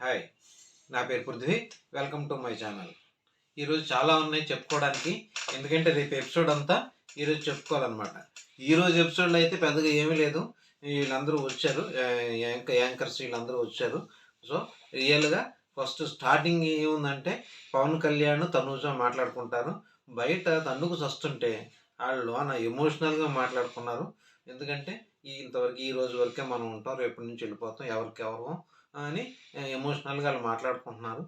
Hi, నా పేరు Prithvi. Welcome to my channel. ఈరోజు చాలా ఉన్నాయి చెప్పుకోవడానికి. ఎందుకంటే రేపు ఎపిసోడ్ అంతా ఈరోజు చెప్పుకోవాలన్నమాట. ఈరోజు ఎపిసోడ్లో అయితే పెద్దగా ఏమీ లేదు. వీళ్ళందరూ వచ్చారు, యాంకర్స్ వీళ్ళందరూ వచ్చారు. సో రియల్గా ఫస్ట్ స్టార్టింగ్ ఏముందంటే పవన్ కళ్యాణ్ తనూజ మాట్లాడుకుంటారు. బయట తన్నుకు వస్తుంటే వాళ్ళు లోన ఎమోషనల్గా మాట్లాడుకున్నారు. ఎందుకంటే ఇంతవరకు ఈ రోజు వరకే మనం ఉంటాం, రేపటి నుంచి వెళ్ళిపోతాం, ఎవరికెవరు అని ఎమోషనల్గా వాళ్ళు మాట్లాడుకుంటున్నారు.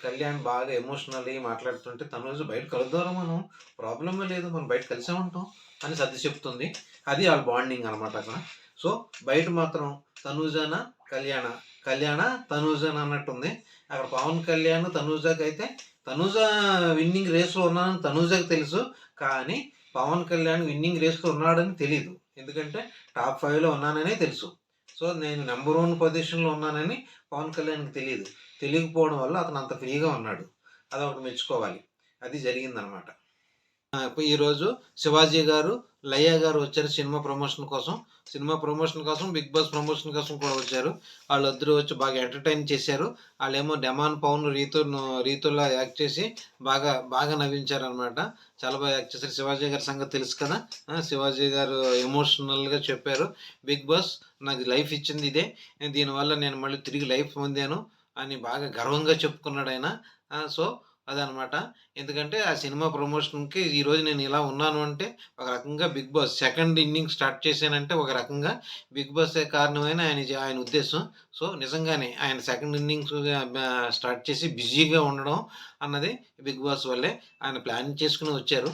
కళ్యాణ్ బాగా ఎమోషనల్గా మాట్లాడుతుంటే తనుజ బయట కలుద్దాం, మనం ప్రాబ్లమే లేదు, మనం బయట కలిసే ఉంటాం అని సర్ది చెప్తుంది. అది వాళ్ళ బాండింగ్ అనమాట అక్కడ. సో బయట మాత్రం తనూజన కళ్యాణ కళ్యాణ తనూజన అన్నట్టుంది. అక్కడ పవన్ కళ్యాణ్ తనూజకి అయితే తనూజ విన్నింగ్ రేస్లో ఉన్నానని తనూజకి తెలుసు, కానీ పవన్ కళ్యాణ్ విన్నింగ్ రేస్లో ఉన్నాడని తెలియదు. ఎందుకంటే టాప్ 5లో ఉన్నాననే తెలుసు. సో నేను నెంబర్ 1 పొజిషన్లో ఉన్నానని పవన్ కళ్యాణ్కి తెలియదు. తెలియకపోవడం వల్ల అతను అంత ఫ్రీగా ఉన్నాడు. అదొకటి మెచ్చుకోవాలి. అది జరిగిందనమాట. ఈరోజు శివాజీ గారు, లయ్య గారు వచ్చారు సినిమా ప్రమోషన్ కోసం, బిగ్ బాస్ ప్రమోషన్ కోసం కూడా వచ్చారు. వాళ్ళిద్దరూ వచ్చి బాగా ఎంటర్టైన్ చేశారు. వాళ్ళేమో డెమాన్ పవన్ రీతుల్లో యాక్ట్ చేసి బాగా బాగా నవ్వించారనమాట. చాలా బాగా యాక్ట్ చేశారు. శివాజీ గారి సంగతి తెలుసు కదా. శివాజీ గారు ఎమోషనల్గా చెప్పారు, బిగ్ బాస్ నాకు లైఫ్ ఇచ్చింది ఇదే, దీనివల్ల నేను మళ్ళీ తిరిగి లైఫ్ పొందాను అని బాగా గర్వంగా చెప్పుకున్నాడు ఆయన. సో అదనమాట. ఎందుకంటే ఆ సినిమా ప్రమోషన్‌కి ఈరోజు నేను ఇలా ఉన్నాను అంటే ఒక రకంగా Bigg Boss second inning start చేశానంటే ఒక రకంగా బిగ్ బాసే కారణమని ఆయన ఉద్దేశం. సో నిజంగానే ఆయన సెకండ్ ఇన్నింగ్స్ స్టార్ట్ చేసి బిజీగా ఉండడం అన్నది బిగ్ బాస్ వల్లే. ఆయన ప్లాన్ చేసుకొని వచ్చారు.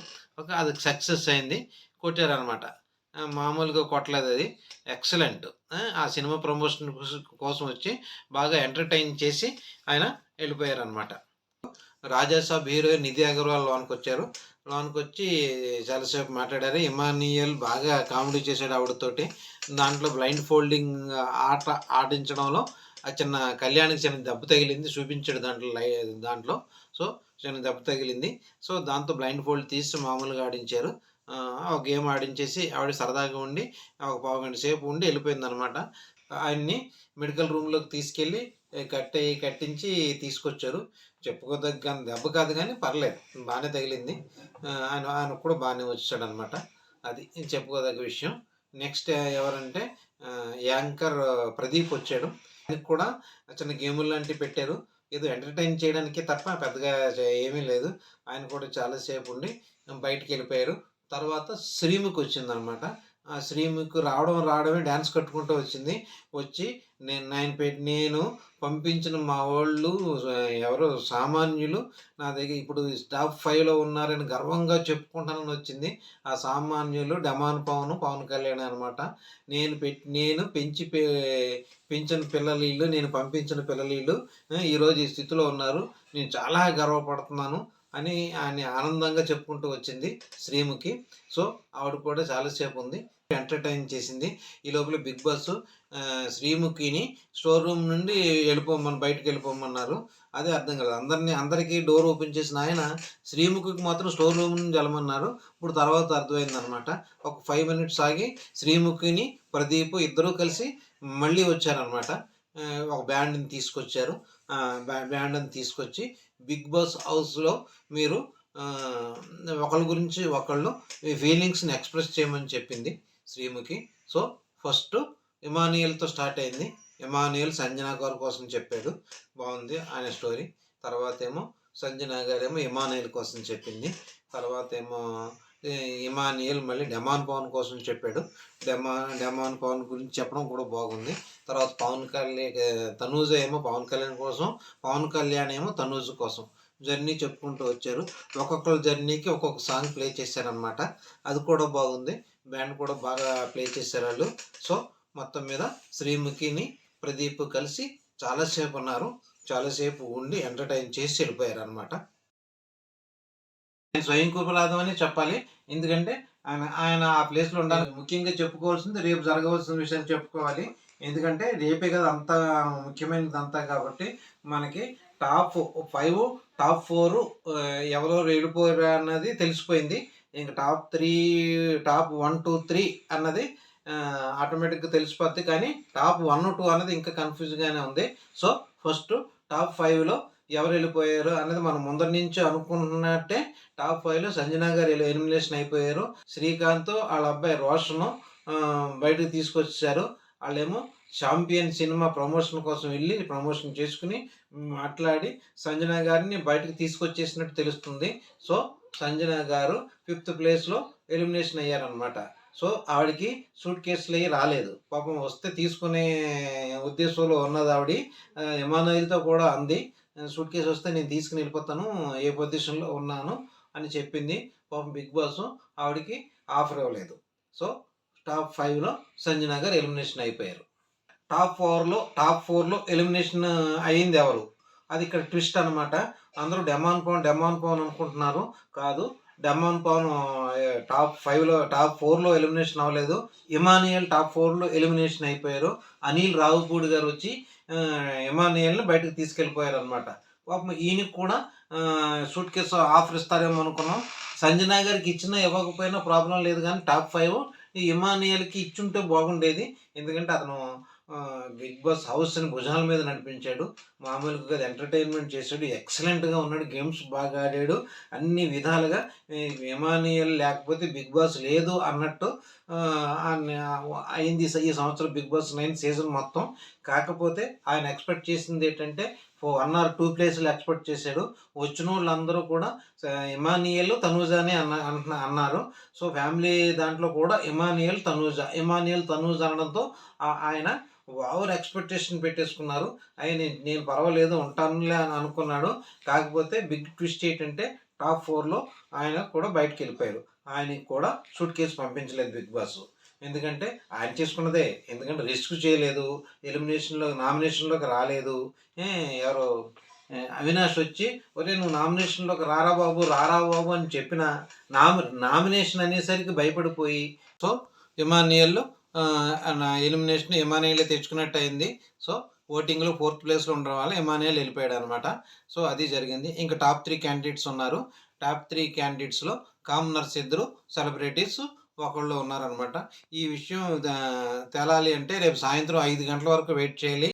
అది సక్సెస్ అయింది. కొట్టారనమాట. మామూలుగా కొట్టలేదది. ఎక్సలెంట్. ఆ సినిమా ప్రమోషన్ కోసం వచ్చి బాగా ఎంటర్‌టైన్ చేసి ఆయన వెళ్ళిపోయారనమాట. రాజాసాబ్ హీరోయిన్ నిధి అగర్వాల్ లోన్కొచ్చి చాలాసేపు మాట్లాడారు. ఇమానియల్ బాగా కామెడీ చేశాడు ఆవిడతోటి. దాంట్లో బ్లైండ్ ఫోల్డింగ్ ఆట ఆడించడంలో చిన్న కళ్యాణ్‌కి చిన్న దెబ్బ తగిలింది, చూపించాడు దాంట్లో. సో చిన్న దెబ్బ తగిలింది. సో దాంతో బ్లైండ్ ఫోల్డ్ తీసి మామూలుగా ఆడించారు. ఒక గేమ్ ఆడించేసి ఆవిడ సరదాగా ఉండి ఒక పావుగంట సేపు ఉండి వెళ్ళిపోయిందనమాట. ఆయన్ని మెడికల్ రూమ్‌లోకి తీసుకెళ్ళి కట్టించి తీసుకొచ్చారు. చెప్పుకోదగ్గ దెబ్బ కాదు కానీ పర్లేదు, బాగానే తగిలింది. ఆయన కూడా బాగానే వచ్చాడనమాట. అది చెప్పుకోదగ్గ విషయం. నెక్స్ట్ ఎవరంటే యాంకర్ ప్రదీప్ వచ్చాడు. ఆయనకి కూడా చిన్న గేములు లాంటివి పెట్టారు. ఏదో ఎంటర్టైన్ చేయడానికి తప్ప పెద్దగా ఏమీ లేదు. ఆయన కూడా చాలాసేపు ఉండి బయటికి వెళ్ళిపోయారు. తర్వాత శ్రీముఖి వచ్చిందనమాట. ఆ శ్రీముఖి రావడమే డ్యాన్స్ కట్టుకుంటూ వచ్చింది. వచ్చి నేను పంపించిన మా వాళ్ళు ఎవరో సామాన్యులు నా దగ్గర ఇప్పుడు టాప్ 5లో ఉన్నారని గర్వంగా చెప్పుకుంటానని వచ్చింది. ఆ సామాన్యులు డమాన్ పవన్ కళ్యాణ్ అనమాట. నేను పెంచిన పిల్లలు, నేను పంపించిన పిల్లలు ఈరోజు ఈ స్థితిలో ఉన్నారు. నేను చాలా గర్వపడుతున్నాను అని ఆయన ఆనందంగా చెప్పుకుంటూ వచ్చింది శ్రీముఖి. సో ఆవిడ కూడా చాలాసేపు ఉంది, ఎంటర్టైన్ చేసింది. ఈ లోపల బిగ్ బాస్ శ్రీముఖిని స్టోర్ రూమ్ నుండి బయటకు వెళ్ళిపోమన్నారు. అదే అర్థం కాలేదు. అందరికీ డోర్ ఓపెన్ చేసిన ఆయన శ్రీముఖికి మాత్రం స్టోర్ రూమ్ నుంచి వెళ్ళమన్నారు. ఇప్పుడు తర్వాత అర్థమైందనమాట. ఒక 5 మినిట్స్ ఆగి శ్రీముఖిని, ప్రదీప్ ఇద్దరూ కలిసి మళ్ళీ వచ్చారనమాట. ఒక బ్యాండ్ని తీసుకొచ్చి బిగ్ బాస్ హౌస్లో మీరు ఒకళ్ళ గురించి ఒకళ్ళు మీ ఫీలింగ్స్ని ఎక్స్ప్రెస్ చేయమని చెప్పింది శ్రీముఖి. సో ఫస్ట్ ఇమానియల్తో స్టార్ట్ అయింది. ఇమానియల్ సంజన గారి కోసం చెప్పాడు, బాగుంది ఆయన స్టోరీ. తర్వాత ఏమో సంజన గారేమో ఇమానియల్ కోసం చెప్పింది. తర్వాత ఏమో ఇమానియల్ మళ్ళీ డెమాన్ పవన్ కోసం చెప్పాడు. డెమాన్ పవన్ గురించి చెప్పడం కూడా బాగుంది. తర్వాత తనూజ ఏమో పవన్ కళ్యాణ్ కోసం, పవన్ కళ్యాణ్ ఏమో తనూజ కోసం జర్నీ చెప్పుకుంటూ వచ్చారు. ఒక్కొక్కరు జర్నీకి ఒక్కొక్క సాంగ్ ప్లే చేశారనమాట. అది కూడా బాగుంది. బ్యాండ్ కూడా బాగా ప్లే చేశారు వాళ్ళు. సో మొత్తం మీద శ్రీముఖిని, ప్రదీప్ కలిసి చాలాసేపు ఉన్నారు. చాలాసేపు ఉండి ఎంటర్టైన్ చేసి వెళ్ళిపోయారు అనమాట. స్వయం కృపలాదం అని చెప్పాలి. ఎందుకంటే ఆయన ఆ ప్లేస్లో ఉండాలి. ముఖ్యంగా చెప్పుకోవాల్సింది రేపు జరగవలసిన విషయాలు చెప్పుకోవాలి. ఎందుకంటే రేపే కదా అంత ముఖ్యమైనది అంతా. కాబట్టి మనకి టాప్ 5, టాప్ 4 ఎవరో వెళ్ళిపోయారు అన్నది తెలిసిపోయింది. ఇంకా టాప్ 1, 2, 3 అన్నది ఆటోమేటిక్గా తెలిసిపోద్ది. కానీ టాప్ 1, 2 అన్నది ఇంకా కన్ఫ్యూజ్గానే ఉంది. సో ఫస్ట్ టాప్ 5లో ఎవరు వెళ్ళిపోయారు అనేది మనం ముందర నుంచి అనుకుంటున్నట్టే టాప్ 5లో సంజన గారు ఎలిమినేషన్ అయిపోయారు. శ్రీకాంత్ వాళ్ళ అబ్బాయి రోషన్ బయటకు తీసుకొచ్చారు. వాళ్ళేమో చాంపియన్ సినిమా ప్రమోషన్ కోసం వెళ్ళి ప్రమోషన్ చేసుకుని మాట్లాడి సంజన గారిని బయటకు తీసుకొచ్చేసినట్టు తెలుస్తుంది. సో సంజన గారు 5th ప్లేస్లో ఎలిమినేషన్ అయ్యారనమాట. సో ఆవిడకి సూట్ కేసులు అయ్యి రాలేదు. పాపం వస్తే తీసుకునే ఉద్దేశంలో ఉన్నది ఆవిడ. ఇమానుయేల్తో కూడా అంది, సూట్ కేసు వస్తే నేను తీసుకుని వెళ్ళిపోతాను, ఏ పొజిషన్లో ఉన్నాను అని చెప్పింది. పాపం బిగ్ బాస్ ఆవిడకి ఆఫర్ ఇవ్వలేదు. సో టాప్ 5లో సంజన గారు ఎలిమినేషన్ అయిపోయారు. టాప్ ఫోర్లో ఎలిమినేషన్ అయ్యింది ఎవరు? అది ఇక్కడ ట్విస్ట్ అనమాట. అందరూ డెమాన్ పవన్ అనుకుంటున్నారు. కాదు, డెమాన్ పవన్ టాప్ 4లో ఎలిమినేషన్ అవ్వలేదు. ఇమానియల్ టాప్ 4లో ఎలిమినేషన్ అయిపోయారు. అనిల్ రావుపూడి గారు వచ్చి ఇమానియల్ని బయటకు తీసుకెళ్ళిపోయారు అనమాట. పాపం ఈయనకి కూడా సూట్ కేసు ఆఫర్ ఇస్తారేమో అనుకున్నాం. సంజన గారికి ఇచ్చినా ఇవ్వకపోయినా ప్రాబ్లం లేదు, కానీ టాప్ 5 ఈ ఇమానియల్కి ఇచ్చుంటే బాగుండేది. ఎందుకంటే అతను బిగ్ బాస్ హౌస్ని భుజాల మీద నడిపించాడు. మామూలుగా ఎంటర్టైన్మెంట్ చేశాడు, ఎక్సలెంట్గా ఉన్నాడు, గేమ్స్ బాగా ఆడాడు, అన్ని విధాలుగా. ఇమానియల్ లేకపోతే బిగ్ బాస్ లేదు అన్నట్టు అయింది ఈ సంవత్సరం బిగ్ బాస్ 9 సీజన్ మొత్తం. కాకపోతే ఆయన ఎక్స్పెక్ట్ చేసింది ఏంటంటే 1 or 2 ప్లేసులు ఎక్స్పెక్ట్ చేశాడు. వచ్చిన వాళ్ళందరూ కూడా ఇమానియల్ తనూజ అని అన్నారు. సో ఫ్యామిలీ దాంట్లో కూడా ఇమానియల్ తనూజ అనడంతో ఆయన ఓవర్ ఎక్స్పెక్టేషన్ పెట్టేసుకున్నారు. నేను పర్వాలేదు ఉంటానులే అని అనుకున్నాడు. కాకపోతే బిగ్ ట్విస్ట్ ఏంటంటే టాప్ 4లో ఆయన కూడా బయటకు వెళ్ళిపోయారు. ఆయనకి కూడా సూట్ కేసు పంపించలేదు బిగ్ బాస్. ఎందుకంటే ఆయన చేసుకున్నదే, ఎందుకంటే రిస్క్ చేయలేదు, నామినేషన్లోకి రాలేదు. ఎవరు అవినాష్ వచ్చి ఒరే నువ్వు నామినేషన్లోకి రారా బాబు అని చెప్పిన నామినేషన్ అనేసరికి భయపడిపోయి, సో ఇమానియల్ ఇమానియల్ తెచ్చుకున్నట్టు అయింది. సో ఓటింగ్లో 4th ప్లేస్లో ఉండడం వల్ల ఇమానియల్ వెళ్ళిపోయాడు అనమాట. సో అది జరిగింది. ఇంకా టాప్ 3 క్యాండిడేట్స్ ఉన్నారు. టాప్ 3 క్యాండిడేట్స్లో కామనర్స్ ఇద్దరు, సెలబ్రిటీస్ ఒకళ్ళు ఉన్నారనమాట. ఈ విషయం తేలాలి అంటే రేపు సాయంత్రం 5 గంటల వరకు వెయిట్ చేయాలి.